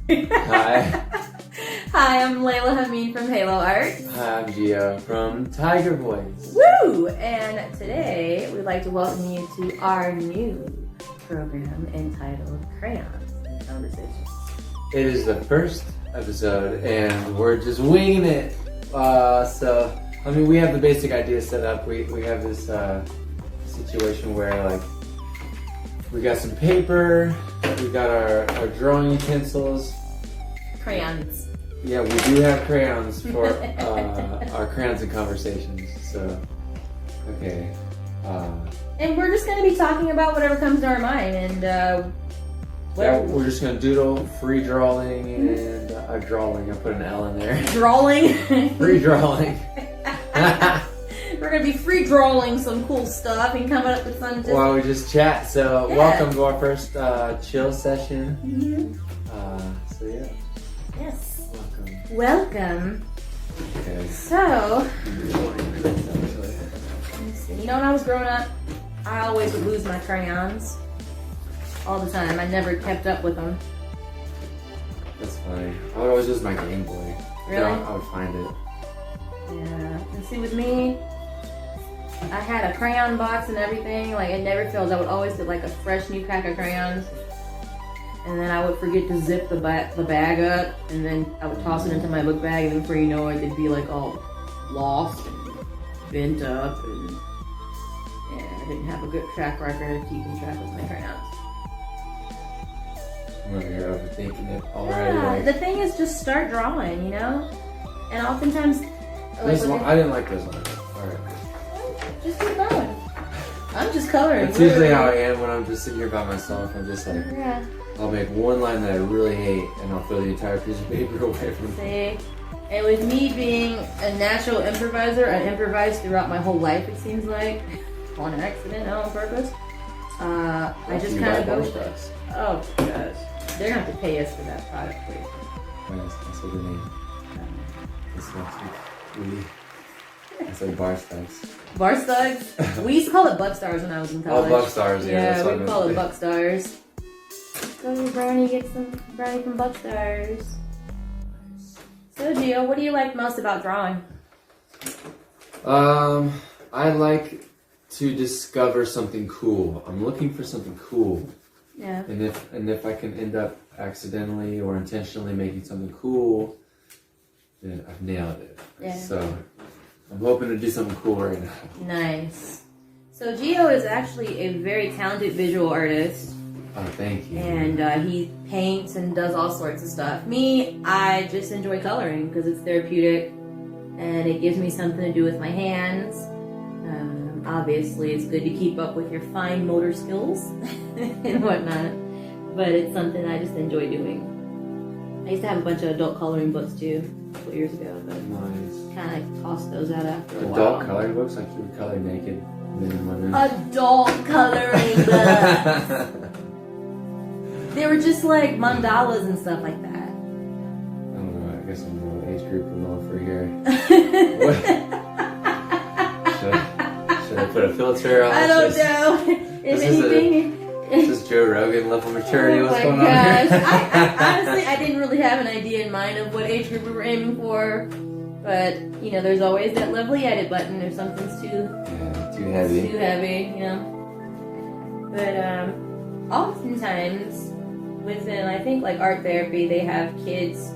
Hi. Hi, I'm Laila Hameen from Halo Arts. Hi, I'm Geo from Tiger Voice. Woo! And today we'd like to welcome you to our new program entitled Crayons and Conversations. It is the first episode and we're just winging it. We have the basic idea set up. We have this situation where we got some paper, we got our drawing utensils. Crayons. Yeah, we do have crayons for our crayons and conversations. So, okay. And we're just going to be talking about whatever comes to our mind. And we're just going to doodle, free drawing, and drawing. I put an L in there. Drawing. Free drawing. We're going to be free drawing some cool stuff and coming up with some. While we just chat. So, yeah. Welcome to our first chill session. Mm-hmm. Yeah. Yes. Welcome. Welcome. Okay. So, let me see. You know, when I was growing up, I always would lose my crayons all the time. I never kept up with them. That's funny. I would always use my Game Boy. Really? I would find it. Yeah. And see, with me, I had a crayon box and everything. Like, it never fails. I would always get like a fresh new pack of crayons. And then I would forget to zip the bag up, and then I would toss it into my book bag, and then before you know it, they'd be like all lost and bent up, and I didn't have a good track record of keeping track of my crayons. Well, you're overthinking it already. Yeah, the thing is just start drawing, you know? And oftentimes... I didn't like this one. Alright. Just keep going. I'm just coloring. It's usually how I am when I'm just sitting here by myself. I'm just like... Yeah. I'll make one line that I really hate, and I'll throw the entire piece of paper away from me. See? And with me being a natural improviser, I improvised throughout my whole life, it seems like. On accident, not on purpose. I just kind of go with it. Oh, gosh. They're going to have to pay us for that product placement. That's what the name. This next week. I said bar studs. Bar studs? We used to call it buck stars when I was in college. Oh, buck stars, yeah. Yeah, we call it buck stars. So Brownie gets some brownie from Buckstars. So Gio, what do you like most about drawing? I like to discover something cool. I'm looking for something cool. Yeah. And if I can end up accidentally or intentionally making something cool, then I've nailed it. Yeah. So I'm hoping to do something cool right now. Nice. So Gio is actually a very talented visual artist. Oh, thank you. And he paints and does all sorts of stuff. Me, I just enjoy coloring because it's therapeutic and it gives me something to do with my hands. Obviously, it's good to keep up with your fine motor skills and whatnot, but it's something I just enjoy doing. I used to have a bunch of adult coloring books too a couple years ago, but nice. Kind of tossed those out after a while. Adult coloring books, like you would color naked men and women. Adult coloring books. They were just like mandalas and stuff like that. I don't know. I guess I'm the age group we're going for here. Should I put a filter on? I don't know. If anything, this is Joe Rogan level maturity. What's going on here? I honestly, I didn't really have an idea in mind of what age group we were aiming for, but you know, there's always that lovely edit button if something's too heavy. Too heavy, you know. But oftentimes within, I think, like art therapy, they have kids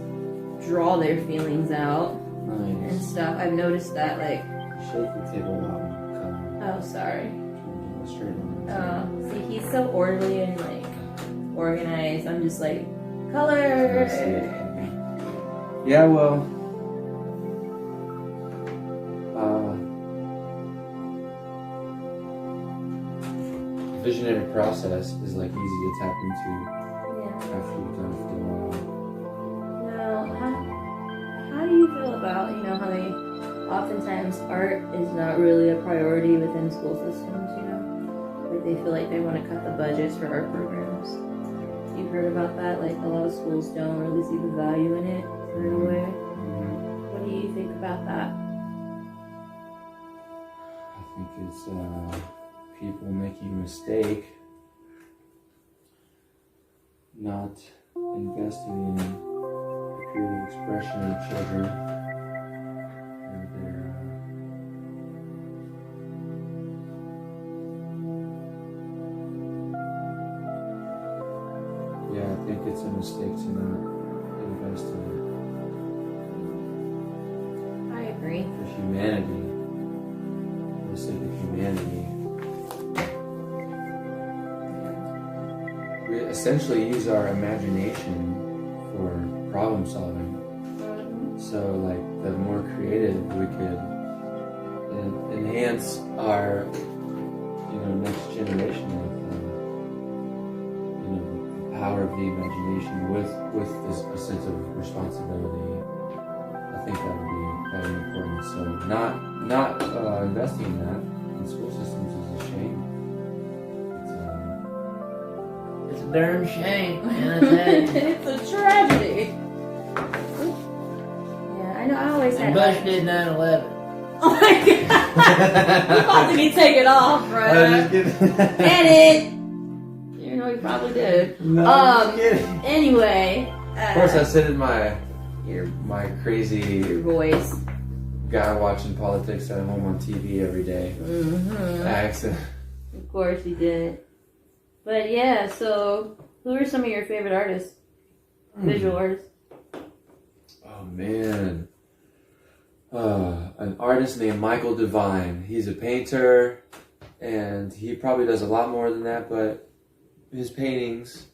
draw their feelings out and stuff. I've noticed that, like. Shake the table while I'm coloring. Oh, sorry. Straight line. See, he's so orderly and like organized. I'm just like, color. Yeah, well. Visionary process is like easy to tap into. After you've done it for a while. Now, how do you feel about, you know, how oftentimes art is not really a priority within school systems, you know? Like they feel like they want to cut the budgets for art programs. You've heard about that? Like a lot of schools don't really see the value in it right away. What do you think about that? I think it's people making a mistake, not investing in the creative expression of children and their yeah, I think it's a mistake to not invest in I agree. for humanity, for the sake of humanity. We essentially use our imagination for problem solving. So, like, the more creative we could enhance our, next generation of, the power of the imagination with this a sense of responsibility. I think that would be very important. So, not investing in that in school systems is a shame. It's a darn shame, man. I tell you. It's a tragedy. Yeah, I know. I always And had. Bush did 9/11. Oh my god! You probably need to take it off, bro. I'm just kidding. Edit. You know, you probably did. No, I'm just kidding. Anyway. Of course, I sit in my Your crazy voice. guy watching politics at home on TV every day. Mm-hmm. Accent. Of course you did. But yeah, so who are some of your favorite artists? Visual artists? Oh man. An artist named Michael Devine. He's a painter, and he probably does a lot more than that, but his paintings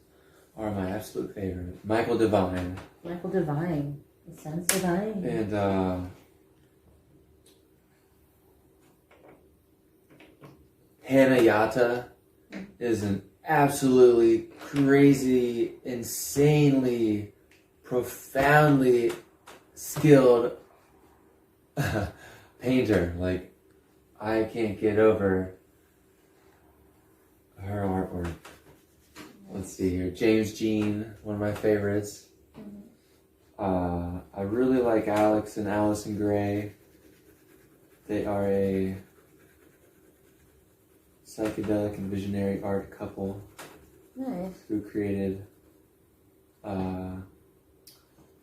are my absolute favorite. Michael Devine. Michael Devine. It sounds divine. And Hannah Yatta is an absolutely crazy, insanely, profoundly skilled painter. Like, I can't get over her artwork. Let's see here. James Jean, one of my favorites. I really like Alex and Allison Gray. They are a psychedelic and visionary art couple. Nice. Who created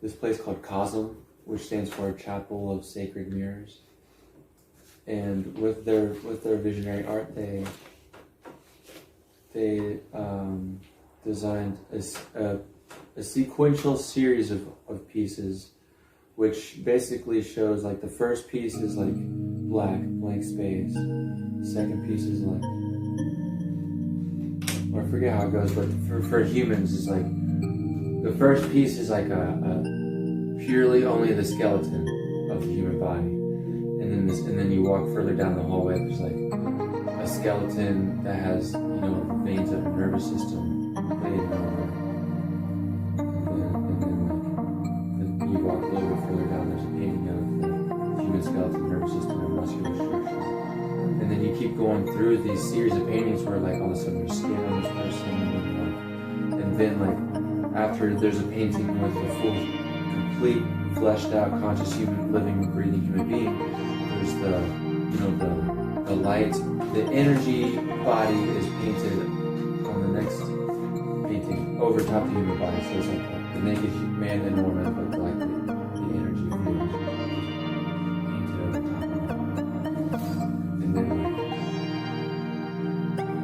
this place called Cosm, which stands for Chapel of Sacred Mirrors. And with their visionary art, they designed a sequential series of pieces, which basically shows, like, the first piece is like blank space. Second piece is like, or I forget how it goes, but for humans, it's like the first piece is like a purely only the skeleton of the human body, and then you walk further down the hallway. There's like a skeleton that has veins of the nervous system bleeding over, and then you walk a little bit further down. There's a painting of the human skeleton, nervous system, and muscular structure. And then you keep going through these series of paintings where, like, all of a sudden there's skin on this person, and then, like, after there's a painting with a full, complete, fleshed out, conscious human, living, breathing human being, there's the light, the energy body is painted on the next painting over top the human body. So it's like the naked man and woman, but like the energy field painted over top of it. And then, like,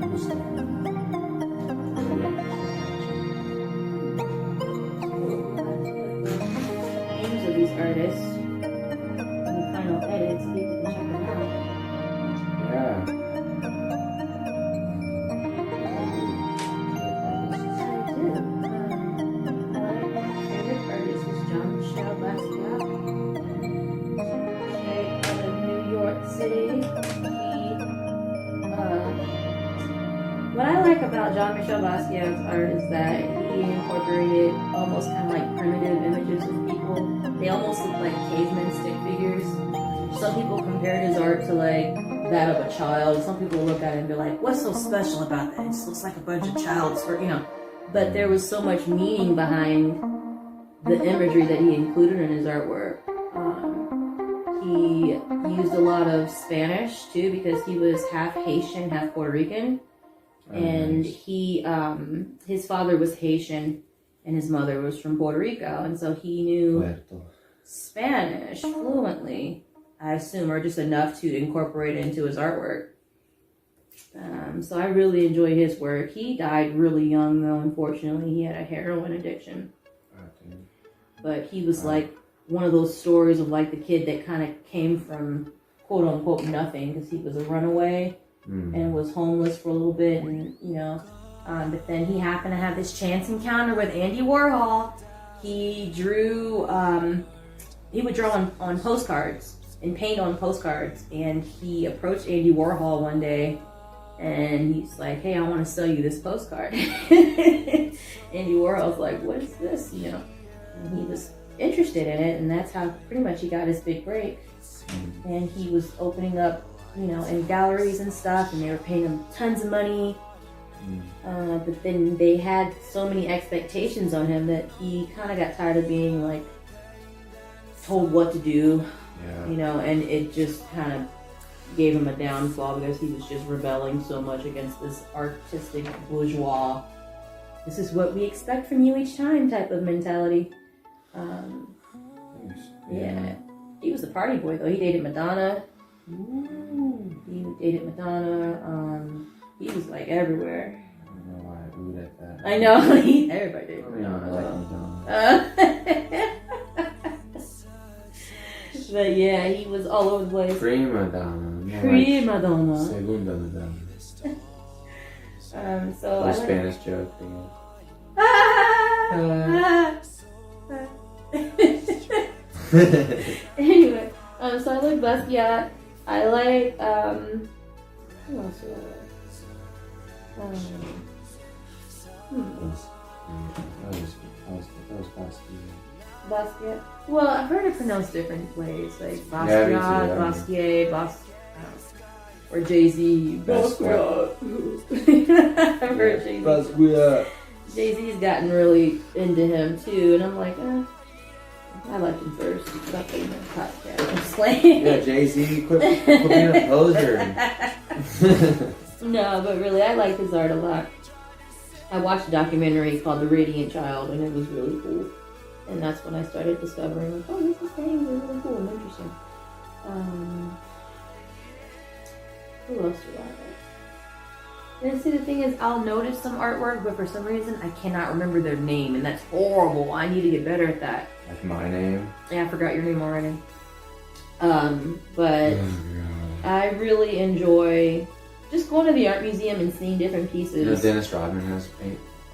almost like Names of these artists and the final edits, people can check them out. yeah. I do. My favorite artist is Jean-Michel Basquiat. Straight out of New York City. What I like about Jean-Michel Basquiat's art is that he incorporated almost kind of like primitive images of people. They almost look like caveman stick figures. Some people compared his art to like that of a child. Some people look at it and be like, what's so special about that? It just looks like a bunch of child's, But there was so much meaning behind the imagery that he included in his artwork. He used a lot of Spanish too, because he was half Haitian, half Puerto Rican. And he, his father was Haitian, and his mother was from Puerto Rico, and so he knew Puerto. Spanish fluently, I assume, or just enough to incorporate it into his artwork. So I really enjoy his work. He died really young, though, unfortunately. He had a heroin addiction. Okay. But he was like one of those stories of like the kid that kind of came from quote unquote nothing, because he was a runaway and was homeless for a little bit, and you know, but then he happened to have this chance encounter with Andy Warhol. He drew, he would draw on postcards and paint on postcards, and he approached Andy Warhol one day, and he's like, "Hey, I want to sell you this postcard." Andy Warhol's like, "What is this?" You know, and he was interested in it, and that's how pretty much he got his big break. And he was opening up, you know, in galleries and stuff, and they were paying him tons of money. But then they had so many expectations on him that he kind of got tired of being like told what to do, you know, and it just kind of gave him a downfall because he was just rebelling so much against this artistic bourgeois, this is what we expect from you each time type of mentality. Yeah. He was a party boy though. He dated Madonna. He dated Madonna. He was like everywhere. I don't know why I oohed at that. I know. Everybody dated I Madonna. like Madonna. But yeah, he was all over the place. Prima Donna. Prima Donna. Segunda Madonna. So A I Spanish joke. Anyway, so I like Basquiat. I like who else do I like? That was Basquiat. Basquiat. Well, I've heard it pronounced different ways, like Yeah, me Basquiat, too, Basquiat, or Jay-Z. Basquiat. I've heard Jay-Z. Basquiat. Jay-Z's gotten really into him too, and I'm like, I liked him first. Stop being a podcast. I'm just playing. Yeah, Jay-Z, quit being a poser. No, but really, I like his art a lot. I watched a documentary called The Radiant Child, and it was really cool. And that's when I started discovering, like, oh, these things are really cool and interesting. Who else do I like? And see, the thing is, I'll notice some artwork, but for some reason, I cannot remember their name, and that's horrible. I need to get better at that. Like my name? Yeah, I forgot your name already. But I really enjoy just going to the art museum and seeing different pieces. You know, Dennis Rodman has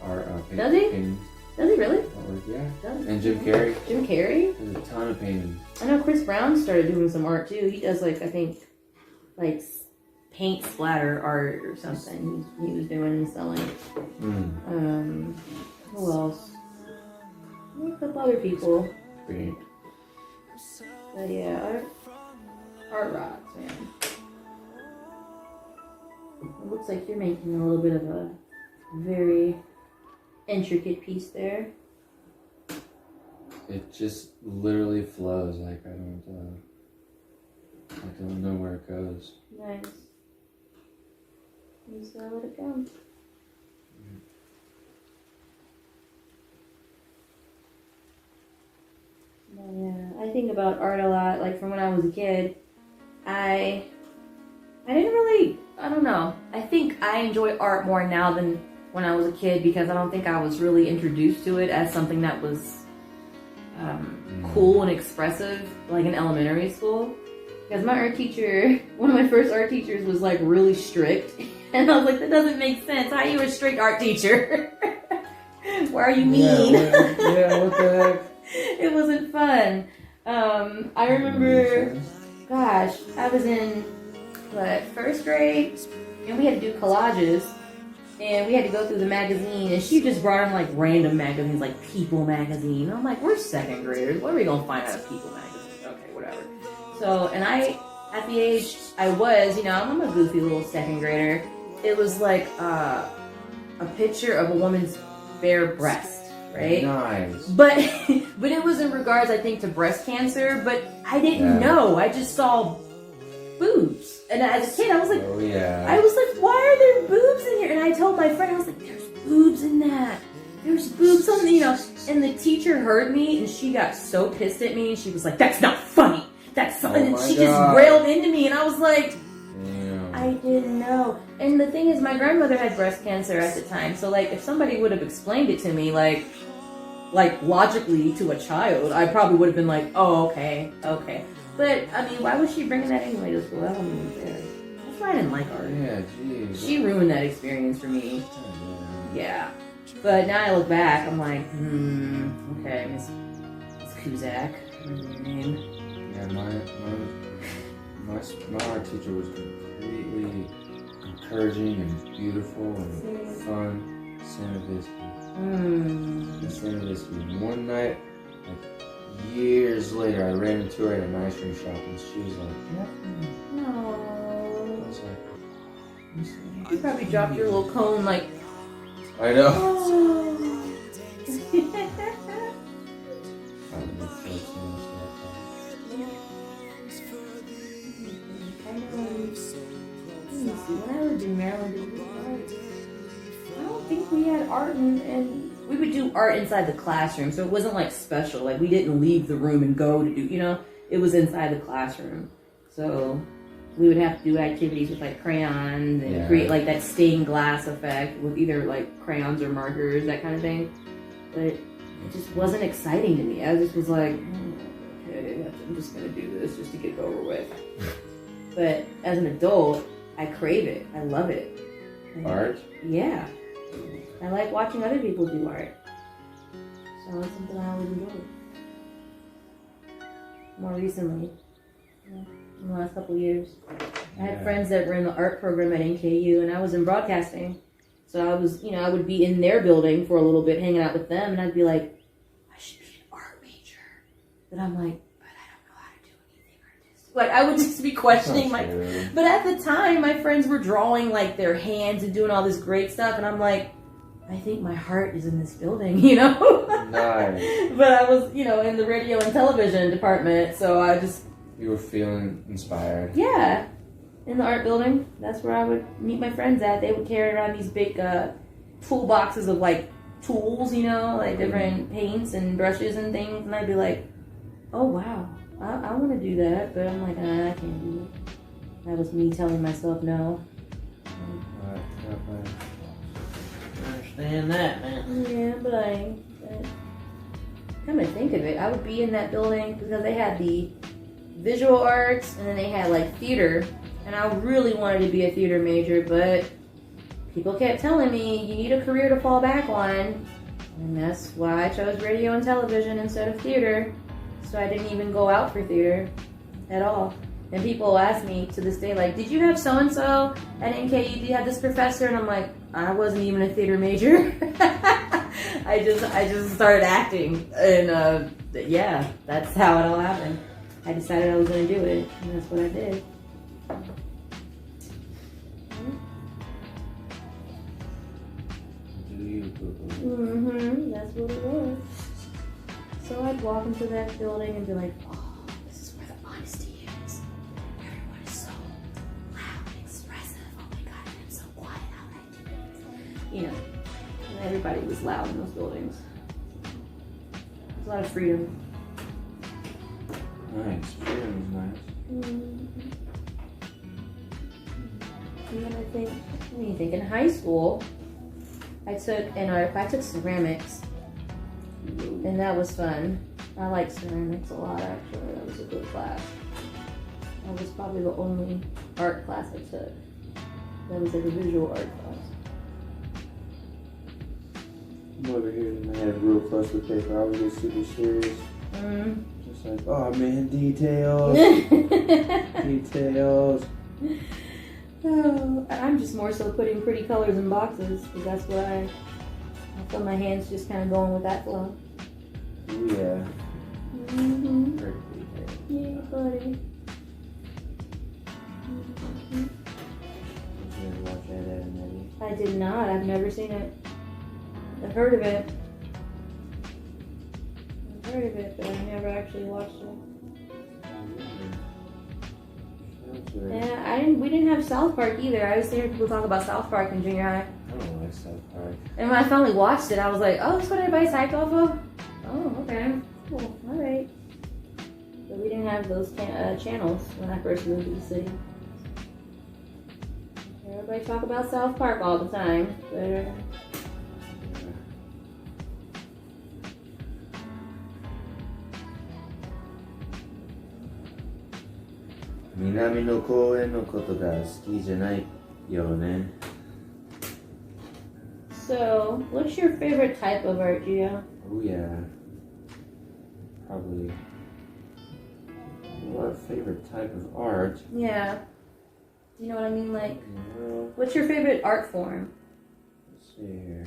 art. Does he? Paintings. Does he really? Yeah. Does he? And Jim Carrey. Jim Carrey? There's a ton of paintings. I know Chris Brown started doing some art too. He does like, I think, like paint splatter art or something. He was doing and selling. Who else? A couple other people. Great. But yeah, art rocks, man. It looks like you're making a little bit of a very intricate piece there. It just literally flows. Like I don't know where it goes. Nice. Just let it go. Yeah, I think about art a lot. Like from when I was a kid, I didn't really, I don't know. I think I enjoy art more now than when I was a kid because I don't think I was really introduced to it as something that was cool and expressive, like in elementary school. Because my art teacher, one of my first art teachers was like really strict. And I was like, that doesn't make sense. How are you a strict art teacher? Why are you mean? Yeah, what the heck? It wasn't fun. I remember, gosh, I was in, first grade, and we had to do collages, and we had to go through the magazine, and she just brought in, like, random magazines, like People magazine. I'm like, we're second graders. What are we going to find out of People magazine? Okay, whatever. So, and at the age I was, I'm a goofy little second grader. It was like a picture of a woman's bare breast. Right? Nice. But it was in regards, I think, to breast cancer, but I didn't know. I just saw boobs. And as a kid, I was like, oh, yeah. I was like, why are there boobs in here? And I told my friend, I was like, there's boobs in that. there's boobs on, you know. And the teacher heard me, and she got so pissed at me. She was like, "That's not funny. That's something." And she just railed into me, and I was like, Damn. I didn't know. And the thing is, my grandmother had breast cancer at the time, so like, if somebody would have explained it to me, like logically to a child, I probably would have been like, "Oh, okay. But I mean, why was she bringing that anyway to school? I don't even care. That's why I didn't like art. Yeah, jeez. She ruined that experience for me. Yeah. But now I look back, I'm like, okay, Miss Kuzak, what's your name? Yeah, my art teacher was completely encouraging and beautiful and fun. Santavisky. One night, like years later, I ran into her at an ice cream shop, and she was like, "Yeah." No. I was like, You probably dropped your little cone, like, I know. oh. When I lived in Maryland, did we do art? I don't think we had art, and we would do art inside the classroom, so it wasn't like special. Like, we didn't leave the room and go to do, you know, it was inside the classroom. So we would have to do activities with like crayons and create like that stained glass effect with either like crayons or markers, that kind of thing. But it just wasn't exciting to me. I just was like, okay, I'm just gonna do this just to get it over with. But as an adult, I crave it. I love it. Art? Yeah. I like watching other people do art. So it's something I always enjoy. More recently, in the last couple of years. I had friends that were in the art program at NKU, and I was in broadcasting. So I was, you know, I would be in their building for a little bit, hanging out with them, and I'd be like, I should be an art major. But I'm like, but I don't know how to do anything artistic. Like, I would just be questioning my... But at the time, my friends were drawing, like, their hands and doing all this great stuff, and I'm like, I think my heart is in this building, you know? Nice. But I was, you know, in the radio and television department, so I just... You were feeling inspired. Yeah. In the art building. That's where I would meet my friends at. They would carry around these big toolboxes of, like, tools, you know? Like, different paints and brushes and things. And I'd be like, oh, wow. I want to do that. But I'm like, I can't do it. That was me telling myself no. I understand that, man. Yeah, but come to think of it, I would be in that building because they had the visual arts and then they had like theater, and I really wanted to be a theater major, but people kept telling me you need a career to fall back on, and that's why I chose radio and television instead of theater. So I didn't even go out for theater at all. And people ask me to this day, like, did you have so-and-so at NKU? Did you have this professor? And I'm like, I wasn't even a theater major. I just started acting. And yeah, that's how it all happened. I decided I was going to do it. And that's what I did. That's what it was. So I'd walk into that building and be like, oh, this is where the honesty is. Everyone is so loud and expressive. Oh my God, I'm so quiet. How would I do it? You know, and everybody was loud in those buildings. There's a lot of freedom. Nice. Freedom is nice. And then I think, what do you think? In high school, I took ceramics, and that was fun. I like ceramics a lot, actually. That was a good class. That was probably the only art class I took. That was like a visual art class. I'm over here and I had real close with paper. I was just super serious. Just like, oh man, details. Details. Oh, I'm just more so putting pretty colors in boxes, because that's what I feel my hands just kind of going with that flow. Yeah. Yeah, buddy. Did you ever watch that movie? I did not. I've never seen it. I've heard of it. But I've never actually watched it. Yeah, we didn't have South Park either. I used to hear people talk about South Park in junior high. don't like South Park. And when I finally watched it, I was like, oh, that's what everybody's hyped off of? Oh, okay. Cool. Alright. But we didn't have those channels when I first moved to the city. Everybody talk about South Park all the time. But, Minami no koen no koto ga suki janai yo ne. so, what's your favorite type of art, Geo? Oh yeah. Probably. What favorite type of art? Yeah. You know what I mean? Like, Well, what's your favorite art form? let's see here.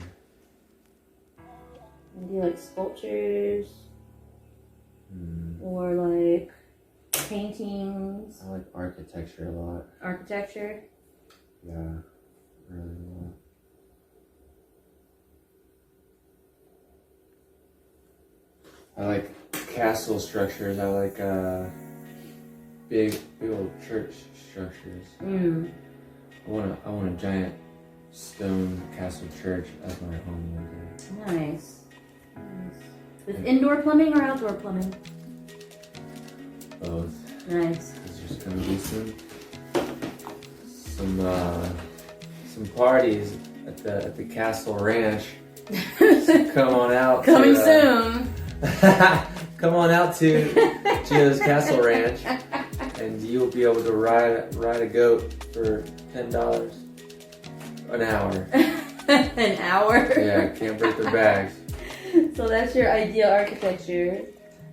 Do you like sculptures? Hmm. Or like paintings? I like architecture a lot. Architecture? Yeah, really a lot. I like castle structures. I like big old church structures. I want a giant stone castle church as my home one day. Nice. With indoor plumbing or outdoor plumbing? Both. Nice. There's gonna be some parties at the castle ranch. Come on out. Coming soon. Come on out to Gio's Castle Ranch, and you'll be able to ride a goat for $10 an hour. An hour? Yeah, can't break their bags. So that's your ideal architecture.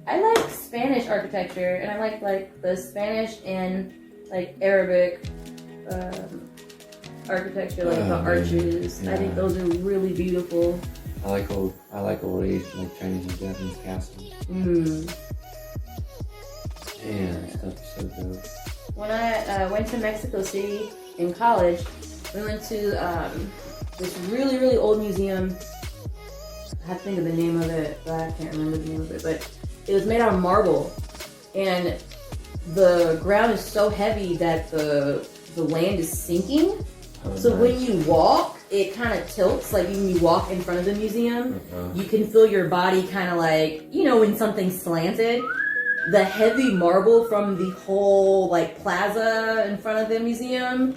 I like Spanish architecture, and I like the Spanish and like Arabic architecture, like the arches. Yeah. I think those are really beautiful. I like old age, like Chinese and Japanese castles. Man, stuff's so dope. When I went to Mexico City in college, we went to this really old museum. I have to think of the name of it, but I can't remember the name of it. But it was made out of marble, and the ground is so heavy that the land is sinking. Oh, So nice. when you walk, it kind of tilts. Like when you walk in front of the museum, you can feel your body kind of like, you know, when something's slanted. The heavy marble from the whole like plaza in front of the museum,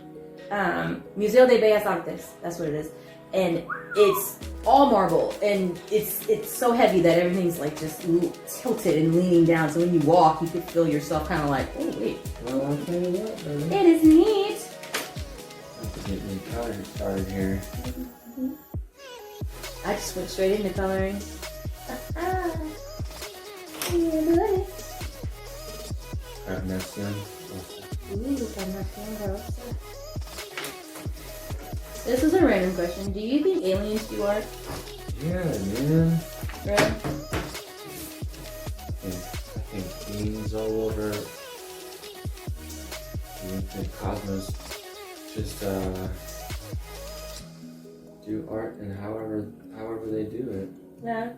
Museo de Bellas Artes, that's what it is. And it's all marble, and it's so heavy that everything's like just tilted and leaning down. So when you walk, you could feel yourself kind of like, oh wait, Well, I'll tell you what, baby. it is neat. Have to get me color started here. I just went straight into coloring. Carnación. This is a random question. Do you think aliens do art? Yeah, man. Really? I think beings all over the infinite cosmos just do art, and however they do it. Yeah.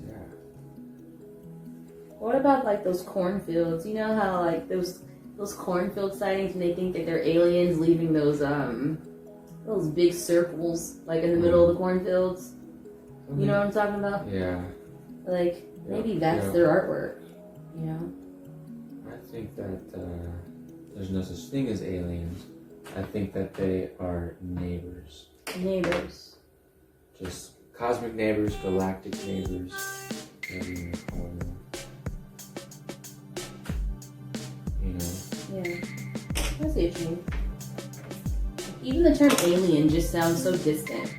Yeah. What about like those cornfields? You know how like those cornfield sightings, and they think that they're aliens leaving those big circles like in the middle of the cornfields. You know what I'm talking about? Yeah. Like maybe that's their artwork. You know? I think that there's no such thing as aliens. I think that they are neighbors. Neighbors. Just cosmic neighbors, galactic neighbors, whatever you want to call them. You know? Yeah. I see what you mean. Even the term alien just sounds so distant.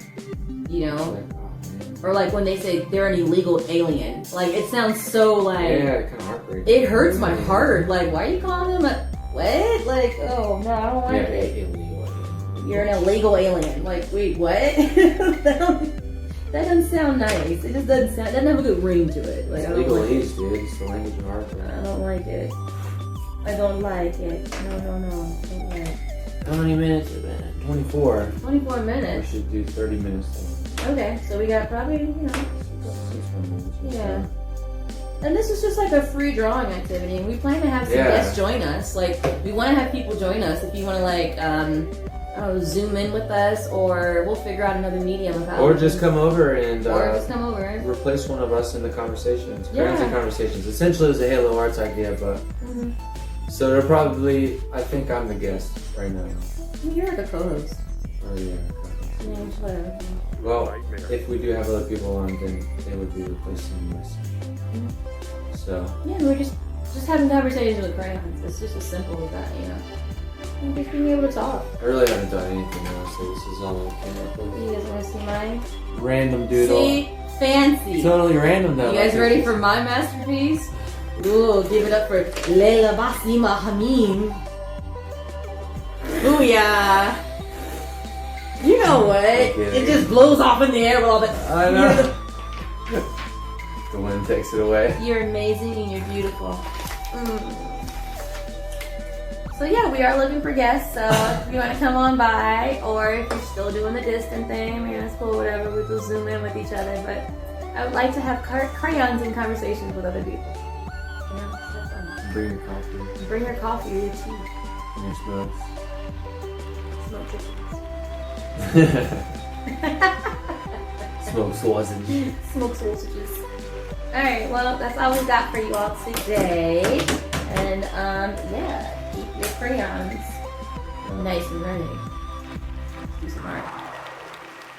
You know? Like, oh man. Or like when they say they're an illegal alien. Like it sounds so like Yeah, kind of heartbreaking. it hurts my heart. Like why are you calling them a what? Like, oh no, I don't like it. Illegal alien. You're an illegal alien. Like, wait, what? that doesn't sound nice. It just doesn't have a good ring to it. Like, It's I don't like legalese, dude. It's the language of art. I don't like it. I don't like it. No. Don't like it. How many minutes have been? 24. 24 We minutes. should do 30 minutes. Okay, so we got probably, 6 more minutes. or so. yeah. And this is just like a free drawing activity, and we plan to have some Yeah. guests join us. Like, we want to have people join us if you want to, like, zoom in with us, or we'll figure out another medium of how. Or just come over and replace one of us in the conversations. Yeah. Crayons and conversations. Essentially, it was a Halo Arts idea, but so they're probably. I think I'm the guest right now. You're the co-host. Oh yeah. Yeah, whatever. Well, if we do have other people on, then they would be replacing us. So. Yeah, we're just having conversations with crayons. It's just as simple as that, you know. And just being able to talk. I really haven't done anything else, so this is all I came up with. You guys want to see mine? Random doodle. See? Fancy. Totally random though. You guys ready for my masterpiece? Ooh, give it up for Laila Basima Hamim. Ooh, yeah. You know what? It just blows off in the air with all that. I know. The wind takes it away. You're amazing and you're beautiful. So yeah, we are looking for guests. So if you want to come on by, or if you're still doing the distant thing, it's cool, whatever. We will zoom in with each other. But I would like to have crayons and conversations with other people. You know, that's fun. Bring your coffee. Bring your coffee or your tea. And your smokes. Smoke chickens. Smoke sausages. Smoke sausages. Alright, well, that's all we got for you all today. And, yeah, keep your crayons nice and running. Do some art.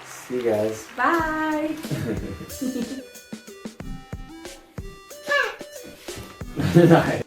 See you guys. Bye! Nice.